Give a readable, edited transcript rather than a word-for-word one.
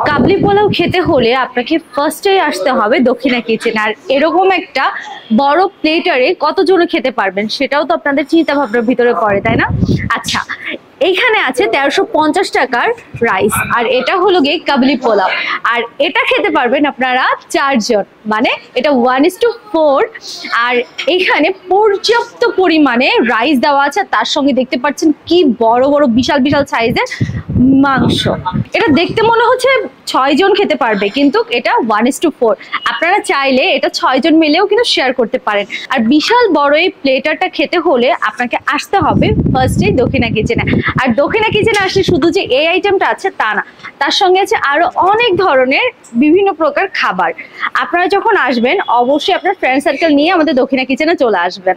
কাবলি পোলাও খেতে হলে আপনাকে ফার্স্টেই আসতে হবে দক্ষিণা কিচেন। আর এরকম একটা বড় প্লেটারে কতজন খেতে পারবেন সেটাও তো আপনাদের চিন্তা ভাবনার ভিতরে পড়ে, তাই না? আচ্ছা, এইখানে আছে 1350 টাকার রাইস, আর এটা হলো গিয়ে কাবলি পোলাও। আর এটা খেতে পারবেন আপনারা 4 জন, মানে এটা 1:4। আর এইখানে পর্যাপ্ত পরিমাণে রাইস দেওয়া আছে, তার সঙ্গে দেখতে পাচ্ছেন কি বড় বড় বিশাল বিশাল সাইজের মাংস। এটা দেখতে মনে হচ্ছে 6 জন খেতে পারবে, কিন্তু এটা 1:4। আপনারা চাইলে এটা 6 জন মিলেও কিন্তু শেয়ার করতে পারেন। আর বিশাল বড় এই প্লেটারটা খেতে হলে আপনাকে আসতে হবে ফার্স্টে দক্ষিণা কিচেনে। আর দক্ষিণা কিচেনে আসলে শুধু যে এই আইটেমটা আছে তা না, তার সঙ্গে আছে আরো অনেক ধরনের বিভিন্ন প্রকার খাবার। আপনারা যখন আসবেন অবশ্যই আপনার ফ্রেন্ড সার্কেল নিয়ে আমাদের দক্ষিণা কিচেনে চলে আসবেন।